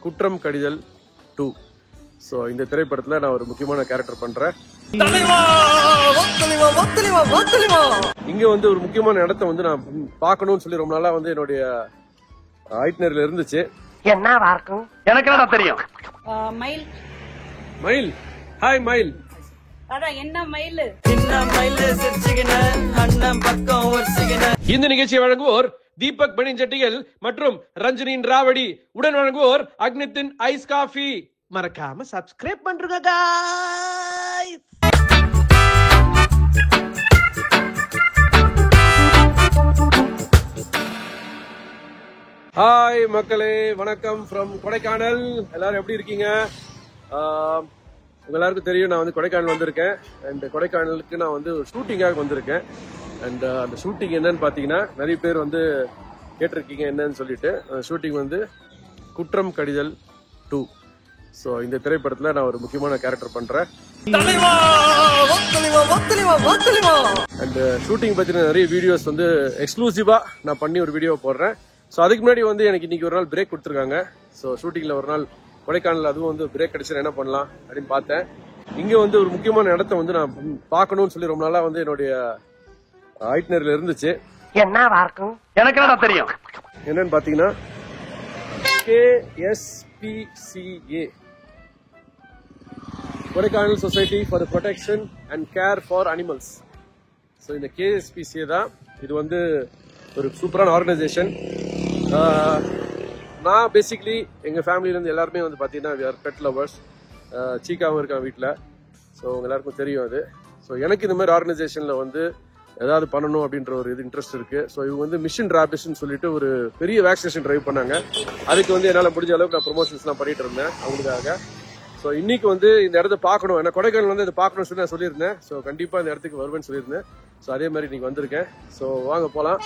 குற்றம் கடிதல் 2. ஸோ இந்த திரைப்படத்தில் நான் ஒரு முக்கியமான கேரக்டர் பண்றேன். இங்க வந்து ஒரு முக்கியமான இடத்த வந்து நான் பார்க்கணும்னு சொல்லி ரொம்ப நாளா வந்து என்னுடைய ஐட்னரில இருந்துச்சு. என்னவா இருக்கும் எனக்கு என்ன தெரியும். மயில் மயில், ஹாய் மயில். அதான் என்ன மயில் இந்த நிகழ்ச்சியை வழங்குவோர் தீபக் பனிஞ்சட்டிகள் மற்றும் ரஞ்சனின் ராவடி. உடன் வழங்குவோர் அக்னித்தின் ஐஸ் காஃபி. மறக்காம சப்ஸ்கிரைப் பண்றீங்க guys. ஹாய் மக்களே, வணக்கம் ஃப்ரம் கொடைக்கானல். எல்லாரும் எப்படி இருக்கீங்க? உங்க எல்லாருக்கும் தெரியும், நான் வந்து கொடைக்கானல் வந்திருக்கேன். அண்ட் கொடைக்கானலுக்கு நான் வந்து ஷூட்டிங்காக வந்திருக்கேன். அண்ட் அந்த ஷூட்டிங் என்னன்னு பாத்தீங்கன்னா, நிறைய பேர் வந்து கேட்டிருக்கீங்க என்னன்னு சொல்லிட்டு. ஷூட்டிங் வந்து குற்றம் கடிதல் 2. ஸோ இந்த திரைப்படத்துல நான் ஒரு முக்கியமான கேரக்டர் பண்றேன். அண்ட் ஷூட்டிங் பத்தின நிறைய வீடியோஸ் வந்து எக்ஸ்க்ளூசிவா நான் பண்ணி ஒரு வீடியோ போடுறேன். ஸோ அதுக்கு முன்னாடி வந்து எனக்கு இன்னைக்கு ஒரு நாள் பிரேக் கொடுத்துருக்காங்க. ஸோ ஷூட்டிங்ல ஒரு நாள் கொடைக்கானல், அதுவும் வந்து பிரேக் கிடைச்சா என்ன பண்ணலாம் அப்படின்னு பார்த்தேன். இங்க வந்து ஒரு முக்கியமான இடத்த வந்து நான் பார்க்கணும்னு சொல்லி ரொம்ப நாளா வந்து என்னுடைய ஐட்னரில இருந்துச்சு. என்னவா இருக்கும் எனக்கு என்ன தெரியும். என்னன்னு பாத்தீங்கன்னா KSPCA, Kodaikanal society for the protection and care for animals. So இந்த KSPCA தான். இது வந்து ஒரு சூப்பரான ஆர்கனைசேஷன். நான் பேசிக்லி எங்க ஃபேமிலில இருந்து எல்லாருமே வந்து பாத்தீங்கன்னா பெட் லவர்ஸ். சீக்காவும் இருக்கான் வீட்டில். ஸோ உங்க எல்லாருக்கும் தெரியும் அது. ஸோ எனக்கு இந்த மாதிரி ஆர்கனைசேஷன்ல வந்து ஏதாவது பண்ணணும் அப்படின்ற ஒரு இது இன்ட்ரெஸ்ட் இருக்கு. ஸோ இவங்க வந்து மிஷன் ராபிஸ்ன்னு சொல்லிட்டு ஒரு பெரிய வேக்சினேஷன் டிரைவ் பண்ணாங்க. அதுக்கு வந்து என்னால் முடிஞ்ச அளவுக்கு நான் ப்ரொமோஷன்ஸ்லாம் பண்ணிட்டு இருந்தேன் அவங்களுக்காக. ஸோ இன்னைக்கு வந்து இந்த இடத்த பார்க்கணும், ஏன்னா கொடைக்கானல் வந்து இதை பார்க்கணும்னு சொல்லி நான் சொல்லியிருந்தேன். ஸோ கண்டிப்பாக இந்த இடத்துக்கு வருவேன்னு சொல்லியிருந்தேன். ஸோ அதே மாதிரி இன்னைக்கு வந்திருக்கேன். ஸோ வாங்க போகலாம்,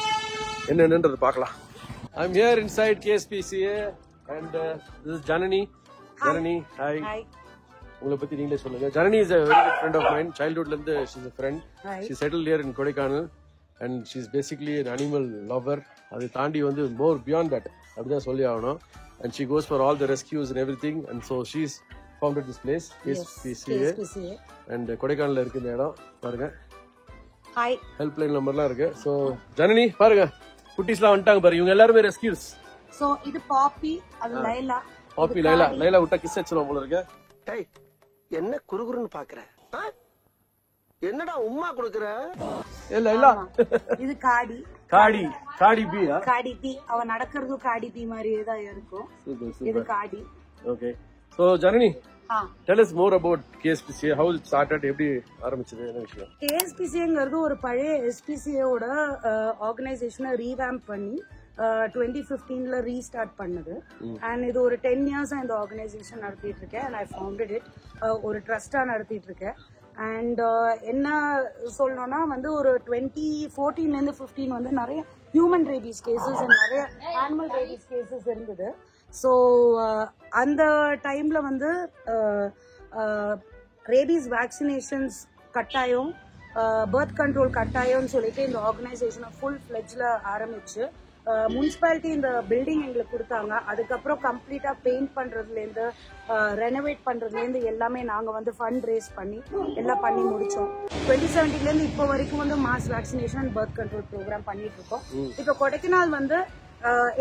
என்னென்னது பார்க்கலாம். I'm here inside KSPCA and this is Janani. Janani, hi. உங்களை பத்தி நீங்களே சொல்லுங்க. Janani is a very good friend of mine. Childhoodல இருந்து she's a friend. She settled here in Kodaikanal and she's basically an animal lover. அதை தாண்டி வந்து more beyond that அப்படிதான் சொல்லி ஆகணும். And she goes for all the rescues and everything. And so she's founded this place, KSPCA. And கொடைக்கானல்ல இருக்கு இந்த இடம். பாருங்க, ஹாய், ஹெல்ப்லைன் நம்பர்லாம் இருக்கு. ஸோ ஜனனி பாருங்க, குட்டீஸ்லாம் வந்துட்டாங்க பாருங்க. இவங்க எல்லாருமே ரெஸ்கியூஸ். சோ இது பாப்பி, அது லைலா. பாப்பி லைலா விட்டா கிஸ் அடிச்சிரும் போல இருக்கு. டேய் என்ன குறுகுறுன்னு பாக்குற? என்னடா உம்மா குடுக்குற? இல்ல இது காடி பி. காடி பி. அவ நடக்கிறது காடி பி மாதிரியே தான் இருக்கும். இது காடி. Okay. So Janani, tell us more about KSPCA. how it started, எப்படி ஆரம்பிச்சது, என்ன விஷயம்? KSPCAங்கிறது ஒரு பழைய SPCA ஓட ஆர்கனைசேஷனை ரீவேம்ப் பண்ணி 2015ல ரீஸ்டார்ட் பண்ணது. அண்ட் இது ஒரு 10 years இந்த ஆர்கனைசேஷன் நடத்திட்டு இருக்கேன். And I founded it. ஒரு ட்ரஸ்டா நடத்திட்டு இருக்கேன். அண்ட் என்ன சொல்லணும்னா வந்து ஒரு 2014ல இருந்து 15 வந்து நிறைய ஹியூமன் ரேபீஸ் கேசஸ் அண்ட் நிறைய அனிமல் ரேபீஸ் கேசஸ் இருந்தது. ஸோ அந்த டைம்ல வந்து ரேபீஸ் வேக்சினேஷன்ஸ் கட்டாயம், பர்த் கண்ட்ரோல் கட்டாயம்னு சொல்லிட்டு இந்த ஆர்கனைசேஷனை ஃபுல் ஃபிளெஜ்ல ஆரம்பிச்சு முனிசிபாலிட்டி இந்த பில்டிங் எங்களுக்கு கொடுத்தாங்க. அதுக்கப்புறம் கம்ப்ளீட்டா பெயிண்ட் பண்றதுலேருந்து ரெனோவேட் பண்றதுலேருந்து எல்லாமே நாங்க வந்து ஃபண்ட் ரேஸ் பண்ணி எல்லாம் பண்ணி முடிச்சோம். 2017லேருந்து இப்போ வரைக்கும் வந்து mass vaccination birth control program பண்ணிட்டு இருக்கோம். இப்போ கொடைக்கானல் வந்து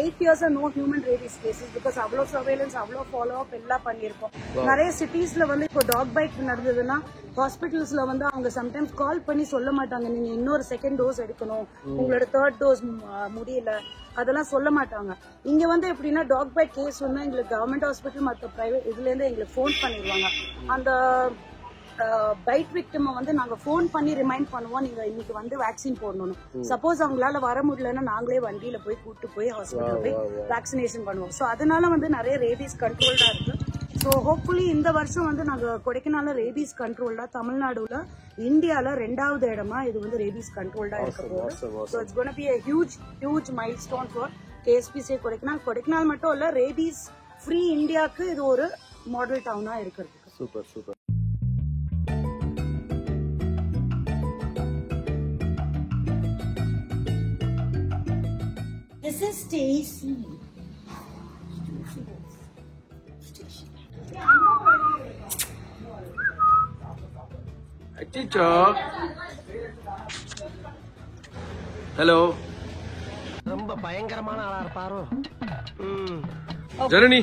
8 years no human rabies cases. Because அவ்வளோ சர்வேலன்ஸ், அவ்வளோ ஃபாலோ அப் எல்லாம் பண்ணியிருக்கோம். நிறைய சிட்டிஸ்ல வந்து இப்போ டாக் பைட் நடந்ததுன்னா ஹாஸ்பிட்டல்ஸ்ல வந்து அவங்க சம்டைம்ஸ் கால் பண்ணி சொல்ல மாட்டாங்க, நீங்க இன்னொரு செகண்ட் டோஸ் எடுக்கணும், உங்களோட 3rd டோஸ் முடியல, அதெல்லாம் சொல்ல மாட்டாங்க. இங்க வந்து எப்படின்னா டாக் பைட் கேஸ் வந்து எங்களுக்கு கவர்மெண்ட் ஹாஸ்பிட்டல் மற்ற பிரைவேட் இதுல இருந்து எங்களுக்கு ஃபோன் பண்ணிடுவாங்க. அந்த பைட் விக்டிமை வந்து நாங்க ஃபோன் பண்ணி ரிமைண்ட் பண்ணுவோம், நீங்க இன்னைக்கு வந்து வேக்சின் போடணும். சப்போஸ் அவங்களால வர முடியலன்னா நாங்களே வண்டியில போய் கூட்டு போய் ஹாஸ்பிட்டல் போய் வேக்சினேஷன் பண்ணுவோம். ஸோ அதனால வந்து நிறைய ரேபீஸ் கண்ட்ரோல்டா இருக்கு. ஸோ ஹோப்ஃபுல்லி இந்த வருஷம் வந்து நாங்க கொடைக்கானல்ல ரேபீஸ் கண்ட்ரோல்டா, தமிழ்நாடுல இந்தியால 2வது இடமா இது வந்து ரேபீஸ் கண்ட்ரோல்டா இருக்க போகுது. So it's gonna be a huge milestone for KSPCA Kodaikanal. Kodaikanal மட்டும் இல்ல, ரேபீஸ் ஃப்ரீ இந்தியாவுக்கு இது ஒரு மாடல் டவுனா இருக்கிறதுக்கு. சூப்பர். This is Stacy. அச்சிச்சோ. ஹலோ. ரொம்ப பயங்கரமான ஆளா இருப்பாரோ. Janani,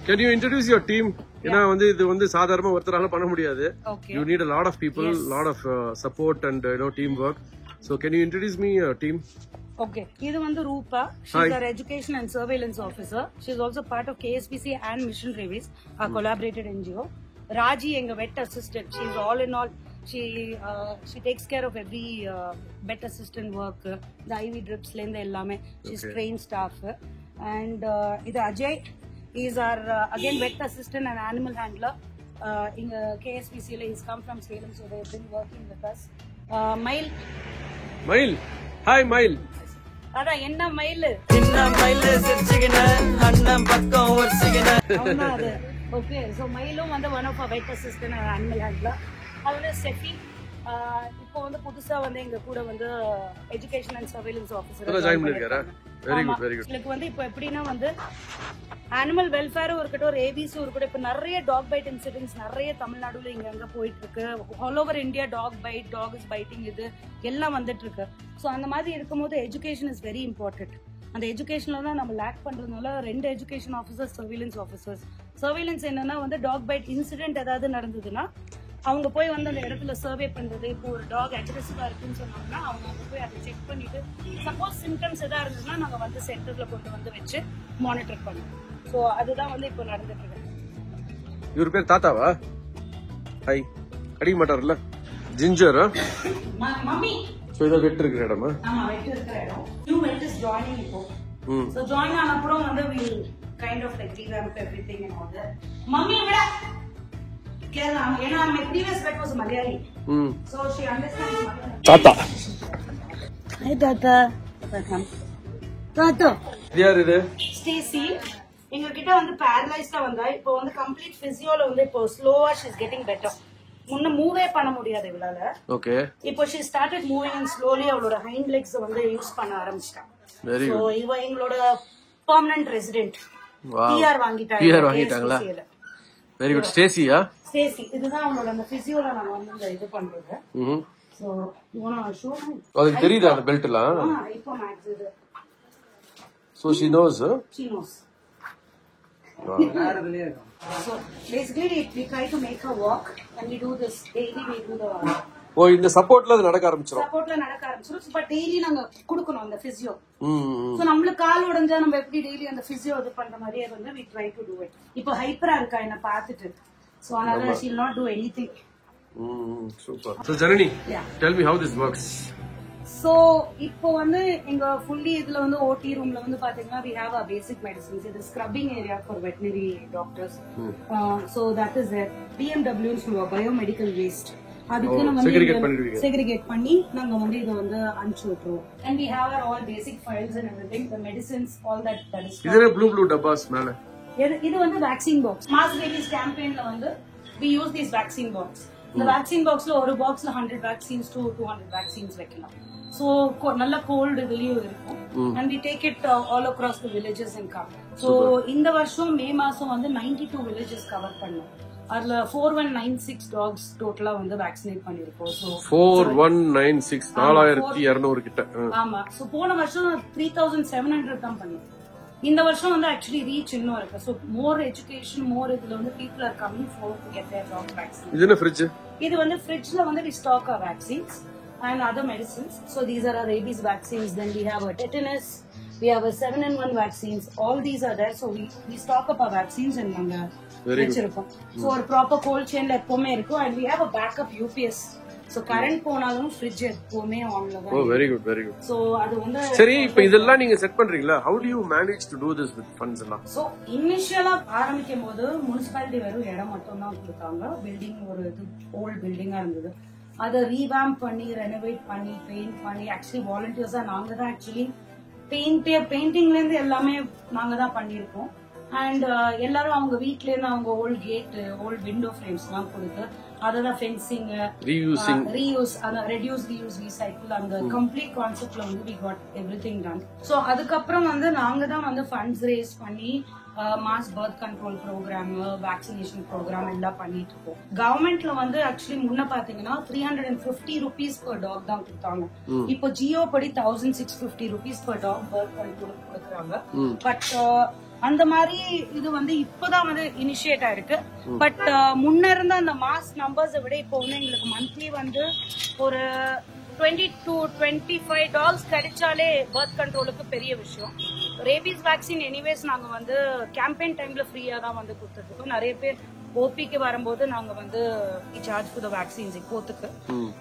can you introduce your team? ஏன்னா வந்து இது வந்து சாதாரணமா ஒருத்தரால பண்ண முடியாது. You need a lot of people, lot of support and team work. So can you introduce me your team? Okay, இது வந்து ரூபா. She's our education and surveillance officer. She is also part of KSPC and Mission Ravis, our collaborated NGO. Raji எங்க vet assistant. She is all in all. She takes care of every vet assistant work. The IV drips la inda ellame. She's trained staff. And இது Ajay. He is our again vet assistant and animal handler. In KSPC la he's come from Salem, so they have been working with us. Mail. Hi Mail. அதான் என்ன மயில் சிரிச்சுக்கின அண்ணன் பக்கம் ஒரிச்சுக்கின. Okay, so மயிலும் வந்து one of vet assistant animal handler. அது வந்து செஃபி. இப்போ வந்து புதுசா வந்து எங்க கூட வந்து education and surveillance officer join பண்ணிருக்காரா? Very good very good. இதுக்கு வந்து இப்போ எப்படின்னா வந்து அனிமல் வெல்ஃபேரும் இருக்கட்டும், ஒரு ஏபிஸும் இருக்கட்டும். இப்போ நிறைய டாக் பைட் இன்சிடென்ட்ஸ் நிறைய தமிழ்நாடுல இங்க அங்க போயிட்டு இருக்கு. All over India dog bite, dog is biting இது எல்லாம் வந்துட்டு இருக்கு. ஸோ அந்த மாதிரி இருக்கும்போது எஜுகேஷன் இஸ் வெரி இம்பார்ட்டன்ட். அந்த எஜுகேஷன்ல தான் நம்ம லேக் பண்றதுனால 2 education officers, surveillance officers. Surveillance என்னன்னா வந்து டாக் பைட் இன்சிடென்ட் ஏதாவது நடந்ததுன்னா அவங்க போய் வந்து அந்த இடத்துல சர்வே பண்றது. இப்போ ஒரு டாக் அக்ரெசிவா இருக்குன்னு சொன்னாங்கன்னா அவங்க அங்க போய் அதை செக் பண்ணிட்டு சப்போஸ் சிம்டம்ஸ் எதாவது இருந்ததுன்னா நாங்க வந்து சென்டர்ல கொண்டு வந்து வச்சு மானிட்டர் பண்ணுவோம். ஸோ அதுதான் வந்து இப்போ நடந்துட்டு இருக்கு. இவர் பேர் தாத்தாவா? ஹை, அடிக்க மாட்டார்ல ஜிஞ்சர். மம்மி. ஸோ இதை வெட் இருக்கிற இடமா? ஆமா, வெட் இருக்கிற இடம். நியூ வெட் இஸ் ஜாயினிங் இப்போ. ஸோ ஜாயின் ஆன அப்புறம் வந்து we kind of like revamp everything and all that. Mummy விட கேரளா, ஏன்னா my previous vet was Malayali. So she understands Malayalam. தாத்தா. Hi தாத்தா. வெல்கம். தாத்தா. யார் இது? ஸ்டேசி. எங்க கிட்ட வந்து பேரலைஸ்டா வந்தா இப்போ வந்து கம்ப்ளீட் பிசியோல வந்து இப்போ ஸ்லோவா she is getting better. முன்ன மூவே பண்ண முடியாது இவளால. ஓகே. இப்போ she started moving and slowly அவளோட hind legs வந்து யூஸ் பண்ண ஆரம்பிச்சிட்டா. Very good. சோ இவ எங்களோட பெர்மனன்ட் ரெசிடென்ட். வாவ். PR வாங்கிட்டாங்க. PR வாங்கிட்டாங்களா? Very good. ஸ்டேசியா? ஸ்டேசி. இதுதான் அவளோட அந்த பிசியோல நாங்க வந்து இது பண்றது. So you want to show me? அதுக்கு தெரியுதா அந்த பெல்ட்லாம்? இப்போ மேக்ஸ் இது. So she knows. She knows. So basically we try to make her walk and we do this daily. We do the ஓ, இந்த சப்போர்ட்ல அது நடக்க ஆரம்பிச்சிரும். சப்போர்ட்ல நடக்க ஆரம்பிச்சிரும். பட் டெய்லி நாங்க குடுக்கணும் அந்த பிசியோ. சோ நம்மளுக்கு கால் உடைஞ்சா நம்ம எப்படி டெய்லி அந்த பிசியோ இது பண்ற மாதிரியே வந்து we try to do it. இப்போ ஹைப்பரா இருக்கா என்ன பார்த்துட்டு. சோ அதனால she will not do anything. Super. So Janani, tell me how this works. So இப்போ வந்து எங்க ஃபுல்லி இதுல வந்து ஓடி ரூம்ல வந்து பாத்தீங்கன்னா we have our basic medicines. இது scrubbing area for veterinary doctors. So that is there. BMW ன்னு சொல்லுவா, biomedical waste. அதுக்கு நம்ம செக்ரிகேட் பண்ணி நாங்க வந்து இத வந்து அனுப்பிச்சு விட்டுருவோம். And we have our all basic files and everything, the medicines, all that is. இதுல blue டப்பாஸ் மேல. இது வந்து vaccine box. Mass Babies campaignல வந்து we use these vaccine box. இந்த vaccine boxல ஒரு boxல 100 vaccines to 200 vaccines வைக்கலாம். So நல்ல கோல்ட் இதுலயும் இருக்கும். And we take it all across the villages and come. So இந்த வருஷம் மே மாசம் வந்து 92 villages கவர் பண்ணோம். அதுல 4196 டாக்ஸ் டோட்டலா வந்து வேக்சினேட் பண்ணிருக்கோம். சோ 4196 4200 கிட்ட. ஆமா. சோ போன வருஷம் 3700 தான் பண்ணோம். இந்த வருஷம் வந்து ஆக்சுவலி ரீச் இன்னும் இருக்கு. சோ மோர் எஜுகேஷன், மோர் இதுல வந்து people are coming for to get their dog vaccine. இது என்ன ஃப்ரிட்ஜ்? இது வந்து ஃப்ரிட்ஜ்ல வந்து we stock our vaccines and other medicines. So these are our rabies vaccines. Then we have a tetanus. We have a 7-in-1 vaccines. All these are there. So we stock up our vaccines and naanga vechirukkom. So ஒரு proper cold chainல எப்பவுமே இருக்கும். And we have a backup UPS. So current போனாலும் fridge எப்பவுமே onல தான். Oh, very good, very good. So அது வந்து சரி, இப்போ இதெல்லாம் நீங்க செட் பண்றீங்களா? How do you manage to do this with funds எல்லாம்? So initially ஆரம்பிக்கும் போது municipality வெறும் இடம் மட்டும் தான் கொடுத்தாங்க. பில்டிங் ஒரு இது ஓல்ட் பில்டிங்கா இருந்தது. அதை ரீவாம்ப் பண்ணி ரெனோவேட் பண்ணி பெயிண்ட் பண்ணி ஆக்சுவலி வாலண்டியர்ஸா நாங்க தான் ஆக்சுவலி பெயிண்டிங்ல இருந்து எல்லாமே நாங்க தான் பண்ணிருக்கோம். அண்ட் எல்லாரும் அவங்க வீட்ல இருந்து அவங்க old gate, old window frames எல்லாம் கொடுத்து அததான் fencing, reuse, reduce, reuse, recycle, அந்த கம்ப்ளீட் கான்செப்ட்ல வந்து we got everything done. So அதுக்கப்புறம் வந்து நாங்க தான் வந்து ஃபண்ட்ஸ் ரேஸ் பண்ணி mass birth control program, vaccination program எல்லாம் பண்ணிட்டு இருக்கோம். கவர்மெண்ட்ல வந்து ஆக்சுவலி முன்ன பாத்தீங்கன்னா 350 rupees per டாக் தான் கொடுத்தாங்க. இப்போ ஜியோ படி 1650 rupees per dog birth control கொடுக்குறாங்க. பட் அந்த மாதிரி இது வந்து இப்பதான் வந்து இனிஷியேட் ஆயிருக்கு. பட் முன்ன இருந்த அந்த மாஸ் நம்பர்ஸை விட இப்போ வந்து எங்களுக்கு மந்த்லி வந்து ஒரு 20 to 25 டால்ஸ் கிடைச்சாலே பர்த் கண்ட்ரோலுக்கு பெரிய விஷயம். ரேபீஸ் வேக்சின் எனிவேஸ் நாங்க வந்து கேம்பெயின் டைம்ல ஃப்ரீயா தான் வந்து கொடுத்துருக்கோம். நிறைய பேர் ஓபிக்கு வரும்போது நாங்க வந்து சார்ஜ் ஃபார் தி வேக்சின்ஸ் இப்போத்துக்கு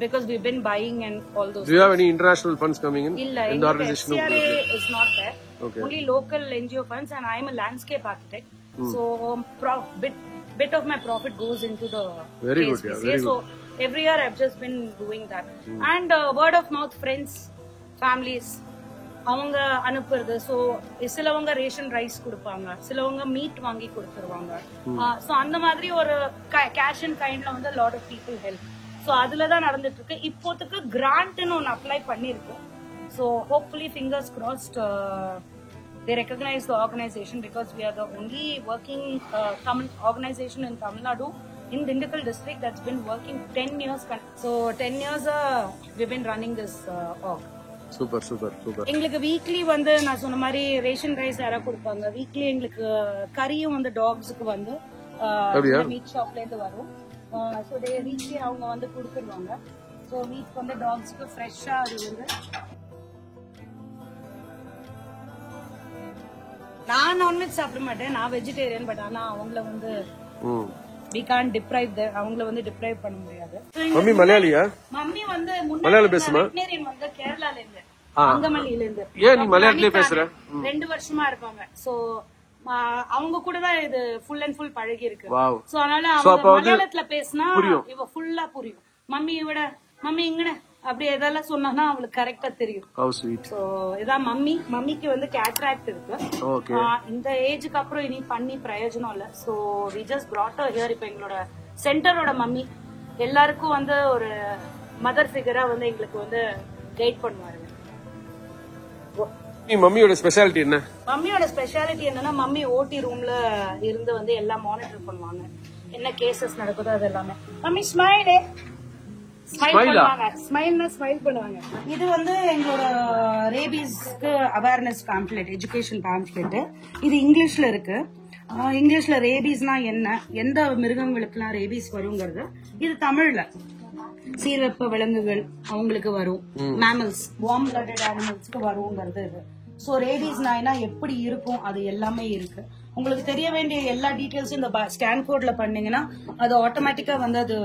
because we've been buying and all those. Do you have any international funds coming in? இல்ல, இந்த organization is not there. Okay. Only local NGO funds, and I am a landscape architect. So bit of my profit goes into the Very good, yeah, very so every year I've just been doing that. And word of mouth, friends, families, அவங்க அனுப்புறது. So சிலவங்க ration rice கொடுப்பாங்க, சிலவங்க meet வாங்கி கொடுத்துருவாங்க. So அந்த மாதிரி ஒரு கேஷ் அண்ட் கைண்ட்ல வந்து lot of people help. So அதுலதான் நடந்துட்டு இருக்கு. இப்போத்துக்கு கிராண்ட்னு ஒன்று அப்ளை பண்ணிருக்கோம். So hopefully fingers crossed they recognize the organization because we are the only working Tamil organization in Tamil Nadu in Dindigul district that's been working 10 years. So 10 years we've been running this org. Super super super. எங்களுக்கு weekly வந்து நான் சொன்ன மாதிரி ration rice யாராவது கொடுப்பாங்க. Weekly எங்களுக்கு கறியும் வந்து டாக்ஸுக்கு வந்து மீட் ஷாப்ல இருந்து வரும். ஸோ வீக்லி அவங்க வந்து கொடுத்துருவாங்க. ஸோ மீட் வந்து டாக்ஸுக்கு ஃப்ரெஷ்ஷா அது வந்து. நான் நான்வெஜ் சாப்பிட மாட்டேன், நான் வெஜிடேரியன். பட் ஆனா அவங்கள வந்து we can't deprive them, அவங்கள வந்து டிப்ரைவ் பண்ண முடியாது. மம்மி மலையாளியா? மம்மி வந்து மலையாளம் பேசுமா? வெட்டனரியன் வந்து கேரளால இருந்து, அங்கமல்லியில இருந்து. ஏன் நீ மலையாளத்திலே பேசுற? 2 வருஷமா இருப்பாங்க. சோ அவங்க கூட தான் இது ஃபுல் அண்ட் ஃபுல் பழகி இருக்கு. சோ அதனால அவங்க மலையாளத்துல பேசினா இவ ஃபுல்லா புரியும். மம்மி விட மம்மி இங்கன அப்படி எதெல்லாம் சொன்னா அவளுக்கு கரெக்டா தெரியும். சோ இதான் மம்மி. மம்மிக்கு வந்து கேட்ராக்ட் இருக்கு. இந்த ஏஜுக்கு அப்புறம் இனி பண்ணி பிரயோஜனம் இல்ல. So we just brought her here. இப்ப எங்களோட சென்டரோட மம்மி எல்லாருக்கும் வந்து ஒரு மதர் ஃபிகரா வந்து எங்களுக்கு வந்து கைட் பண்ணுவாரு. மம்மியோட ஸ்பெஷாலிட்டி என்ன? மம்மியோட ஸ்பெஷாலிட்டி என்னன்னா மம்மி ஓடி ரூம்ல இருந்து வந்து எல்லாம் மானிட்டர் பண்ணுவாங்க. என்ன கேசஸ் நடக்குதோ அது எல்லாமே. மம்மி ஸ்மைல் பண்ணுவாங்க. இது வந்து எங்களோட ரேபீஸ்க்கு அவேர்னஸ் பாம்ப்ளெட், எஜுகேஷன் பாம்ப்ளெட். இது இங்கிலீஷ்ல இருக்கு. இங்கிலீஷ்ல ரேபீஸ்னா என்ன, எந்த மிருகங்களுக்குலாம் ரேபீஸ் வருங்கிறது. இது தமிழ்ல சீர்வெப்ப விலங்குகள் அவங்களுக்கு வரும், மேமல்ஸ் வார்ம் பிளட்டட் அனிமல்ஸ்க்கு வருங்கிறது இது. சோ ரேபீஸ்னா எப்படி இருக்கும் அது எல்லாமே இருக்கு. உங்களுக்கு தெரிய வேண்டிய எல்லா டீடைல்ஸும் இந்த ஸ்கேன் கோட்ல பண்ணீங்கன்னா அது ஆட்டோமேட்டிக்கா வந்து அது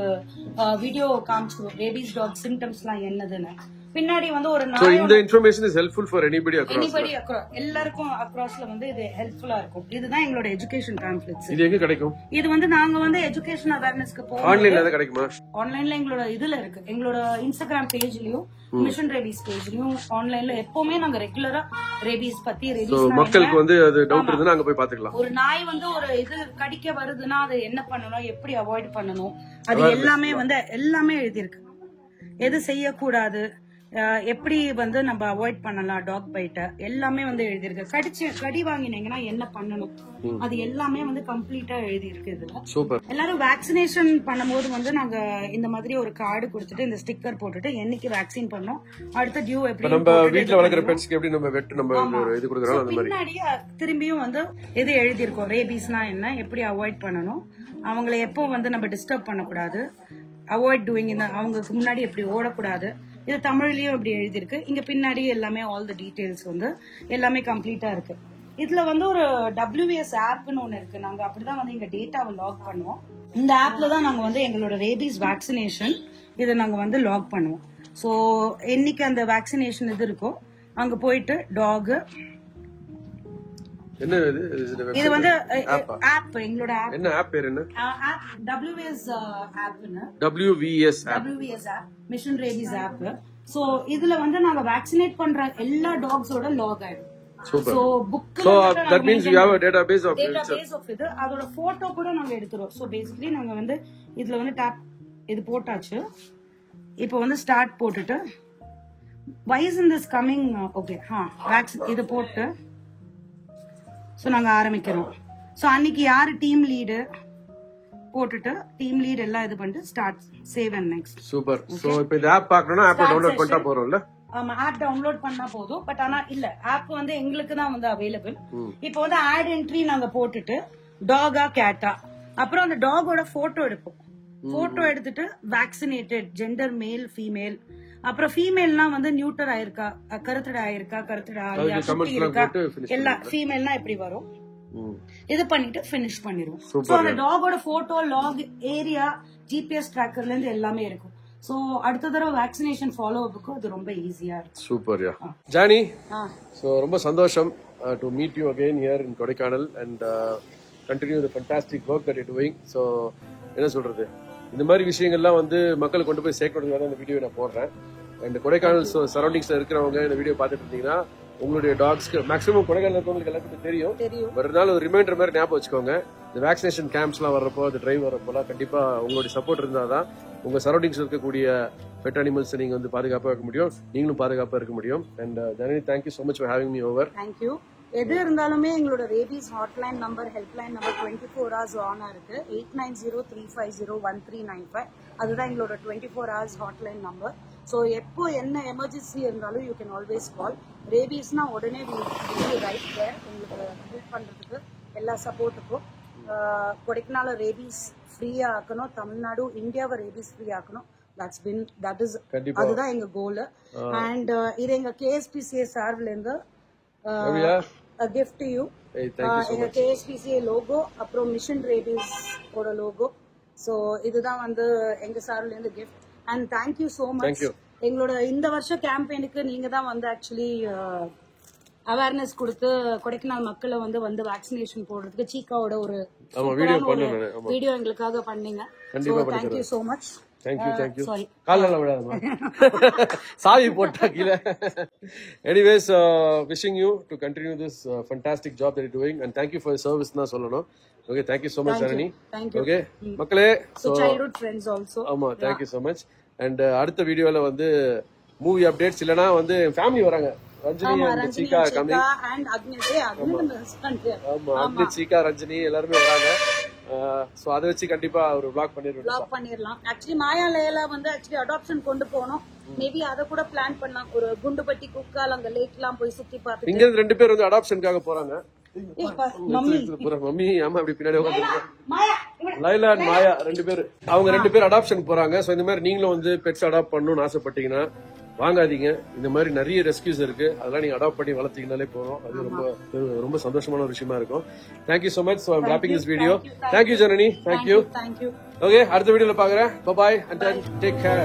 வீடியோ காமிச்சிடும். ரேபீஸ் டாக் சிம்டம்ஸ் எல்லாம் என்னதுன்னு. பின்னாடி வந்து ஒரு இந்த information is helpful for anybody across. எல்லாருக்கும் அக்ராஸ்ல வந்து இது ஹெல்ப்ஃபுல்லா இருக்கும். இதுதான் எங்களோட எஜுகேஷன் பாம்ப்ளெட்ஸ். இது எங்க கிடைக்கும்? இது வந்து நாங்க வந்து எஜுகேஷன் அவேர்னஸ்க்கு போறோம். ஆன்லைன்ல தான் கிடைக்குமா? ஆன்லைன்ல எங்களோட இதுல இருக்கு. எங்களோட இன்ஸ்டாகிராம் பேஜ்லயும் மிஷன் ரேபீஸ் பேஜ்லயும் ஆன்லைன்ல எப்பவுமே நாங்க ரெகுலரா ரேபீஸ் பத்தி மக்களுக்கு வந்து அது டவுட் இருந்தா அங்க போய் பாத்துக்கலாம். ஒரு நாய் வந்து ஒரு இது கடிக்க வருதுன்னா அது என்ன பண்ணணும், எப்படி அவாய்ட் பண்ணணும், அது எல்லாமே வந்து எல்லாமே எழுதியிருக்கு. எது செய்யக்கூடாது, எப்படி வந்து நம்ம அவாய்ட் பண்ணலாம் டாக் பைட்ட, எல்லாமே வந்து எழுதியிருக்கு. கடி வாங்கினீங்கன்னா என்ன பண்ணணும் அது எல்லாமே வந்து கம்ப்ளீட்டா எழுதியிருக்கு இதுல. சூப்பர். எல்லாரும் வேக்சினேஷன் பண்ணும்போது வந்து நாங்க இந்த மாதிரி ஒரு கார்டு கொடுத்துட்டு இந்த ஸ்டிக்கர் போட்டுட்டு என்னைக்கு வேக்சின் பண்ணோம், அடுத்த டியூ எப்படி நம்ம வீட்ல வளர்க்குற பெட்ஸ்க்கு எப்படி நம்ம வெட் நம்ம இது கொடுக்கறோம் அந்த மாதிரி பின்னாடி திரும்பியும் வந்து எது எழுதியிருக்கோம். ரேபீஸ்னா என்ன, எப்படி அவாய்ட் பண்ணணும், அவங்கள எப்போ வந்து நம்ம டிஸ்டர்ப் பண்ணக்கூடாது, அவாய்ட் டூயிங், இந்த அவங்களுக்கு முன்னாடி எப்படி ஓடக்கூடாது, இது தமிழ்லயும் இப்படி எழுதியிருக்கு. இங்க பின்னாடி எல்லாமே ஆல் தி டீடைல்ஸ் வந்து எல்லாமே கம்ப்ளீட்டா இருக்கு. இதுல வந்து ஒரு WVS ஆப்னு ஒண்ணு இருக்கு. நாங்க அப்படிதான் வந்து எங்க டேட்டாவை லாக் பண்ணுவோம். இந்த ஆப்ல தான் நாங்க வந்து எங்களோட ரேபீஸ் வேக்சினேஷன் இதை நாங்க வந்து லாக் பண்ணுவோம். சோ என்னைக்கு அந்த வேக்சினேஷன் இது இருக்கோ அங்க போயிட்டு டாக் என்ன இது வந்து ஆப், எங்களோட ஆப். என்ன ஆப் பேர் என்ன? ஆப் WVS ஆப்னு. WVS app mission rabies app. So இதுல வந்து நாங்க வேக்சினேட் பண்ற எல்லா டாக்ஸோட லாக் ஆயிடும். Super. So book so that means you have a database of இது. அதோட போட்டோ கூட நாங்க எடுத்துறோம். சோ பேசிக்கலி நாங்க வந்து இதுல வந்து டாப் இது போட்டாச்சு. இப்போ வந்து ஸ்டார்ட் போட்டுட்டு why isn't this coming? Okay, vaccine இது போட்டு சோ நாங்க ஆரம்பிக்கிறோம். ஸோ அன்னைக்கு யாரு டீம் லீடு போட்டுட்டு டீம் லீட் எல்லாம் இது பண்ணிட்டு start save and next. Super. So இப்போ இந்த ஆப் பார்க்கணும்னா ஆப் டவுன்லோட் பண்ணிட்டா போறோம்ல? ஆமா, ஆப் டவுன்லோட் பண்ணா போதும். பட் ஆனா இல்ல, ஆப் வந்து எங்களுக்கு தான் வந்து அவைலபிள். இப்போ வந்து ஆட் என்ட்ரி நாங்க போட்டுட்டு டாகா கேட்டா, அப்புறம் அந்த டாகோட போட்டோ எடுப்போம். போட்டோ எடுத்துட்டு வேக்சினேட்டட், ஜெண்டர் மேல் ஃபீமேல், அப்புறம் ஃபீமேல்னா வந்து நியூட்டர் ஆயிருக்கா, கருத்தடை ஆயிருக்கா, கருத்தடை ஆகியா, சுத்தி இருக்கா, எல்லா ஃபீமேல்னா எப்படி வரும் இது பண்ணிட்டு பினிஷ் பண்ணிடுவோம். சோ அந்த டாகோட போட்டோ, லாக், ஏரியா, ஜிபிஎஸ் ட்ராக்கர்ல இருந்து எல்லாமே இருக்கும். சோ அடுத்த தடவை வேக்சினேஷன் ஃபாலோ அப்புக்கு அது ரொம்ப ஈஸியா இருக்கும். சூப்பர்யா. ஜானி, சோ ரொம்ப சந்தோஷம் to meet you again here in Kodaikanal and continue the fantastic work that you doing. So என்ன சொல்றது, இந்த மாதிரி விஷயங்கள்லாம் வந்து மக்களுக்கு கொண்டு போய் சேர்க்கறதுக்காக இந்த வீடியோ நான் போடுறேன். அண்ட் கொடைக்கானல் சரௌண்டிங்ஸ்ல இருக்கிறவங்க இந்த வீடியோ பார்த்துட்டு இருந்தீங்கன்னா உங்களுடைய டாக்ஸ்க்கு மேக்ஸிமம் கொடைக்கானல் இருக்கவங்களுக்கு எல்லாத்துக்கும் தெரியும். ஒரு நாள் ஒரு ரிமைண்டர் மாதிரி ஞாபகம் வச்சுக்கோங்க. இந்த வேக்சினேஷன் கேம்ப்ஸ்லாம் வர்றப்போ, அது டிரைவ் வரப்போலாம் கண்டிப்பா உங்களுடைய சப்போர்ட் இருந்தாதான் உங்க சரௌண்டிங்ஸ் இருக்கக்கூடிய பெட் அனிமல்ஸ் நீங்க வந்து பாதுகாப்பா இருக்க முடியும், நீங்களும் பாதுகாப்பா இருக்க முடியும். And Janani, thank you so much for having me over. Thank you. எது இருந்தாலுமே எங்களோட rabies Hotline number, helpline number 24 hours ஆனா இருக்கு. 8903501395. அதுதான் எங்களோட 24 hours ஹாட்லைன் நம்பர். ஸோ எப்போ என்ன எமர்ஜென்சி இருந்தாலும் யூ கேன் ஆல்வேஸ் கால். ரேபீஸ்னா உடனே ரைட் தேர் உங்களுக்கு ஹெல்ப் பண்றதுக்கு, எல்லா சப்போர்ட்டுக்கும். கொடைக்கானல ரேபீஸ் ஃப்ரீயா ஆக்கணும், தமிழ்நாடு இந்தியாவை ரேபீஸ் ஃப்ரீ ஆக்கணும். அதுதான் எங்க கோல். அண்ட் இது எங்க KSPCA சார்பில் இருந்து gift to you. எங்க KSPCA லோகோ, அப்புறம் மிஷன் ரேபீஸ் ஓட லோகோ. சோ இதுதான் வந்து எங்க சார்பில் இருந்து gift. And thank you so much. எங்களோட இந்த வருஷம் கேம்பெயினுக்கு நீங்க தான் வந்து ஆக்சுவலி அவேர்னஸ் கொடுத்து கொடைக்கானல் மக்களை வந்து வேக்சினேஷன் போடுறதுக்கு சீக்காவோட ஒரு வீடியோ எங்களுக்காக பண்ணீங்க. Thank you so much. தேங்க்யூ. காலையில விடாதமா, சாவி போட்டா கீழே. Anyways, wishing you to continue this fantastic job that you doing and thank you for service தான் சொல்லணும். Okay, thank you so much Janani. Okay மக்களே, சோ childhood friends also. ஆமா, தேங்க்யூ so much. அண்ட் அடுத்த வீடியோல வந்து மூவி அப்டேட்ஸ் இல்லனா வந்து ஃபேமிலி வராங்க. ரஞ்சினி and சீகா கமிங் and அக்னிதே ஹஸ்பண்ட். ஆமா, அக்னி, சீகா, ரஞ்சினி எல்லாரும் வராங்க. சோ அத வச்சு கண்டிப்பா ஒரு vlog பண்ணிரலாம். ஆக்சுவலி மாயா லேலா வந்து ஆக்சுவலி அடாப்ஷன் கொண்டு போனோம். மேபி அத கூட பிளான் பண்ணலாம். ஒரு குண்டுபட்டி, குக்கால், அங்க லேக்லாம் போய் சுத்தி பார்த்துட்டு. இங்க இருந்து 2 பேர் வந்து அடாப்ஷனுக்காக போறாங்க. மம்மி ஆமா அப்படி பின்னாடி உட்கார்ந்து லைலா அண்ட் மாயா 2 பேர், அவங்க 2 பேர் அடாப்ஷன் போறாங்க. சோ இந்த மாதிரி நீங்களும் வந்து பெட்ஸ் அடாப்ட் பண்ணணும்னு ஆசைப்பட்டீங்கன்னா வாங்காதீங்க. இந்த மாதிரி நிறைய ரெஸ்கியூஸ் இருக்கு, அதெல்லாம் நீங்க அடாப்ட் பண்ணி வளர்த்தீங்கனாலே போதும். அது ரொம்ப சந்தோஷமான ஒரு விஷயமா இருக்கும். Thank you so much. So I'm wrapping this video. Thank you Janani. Thank you. Okay, அடுத்த வீடியோல பாக்குறேன். Bye bye and take care.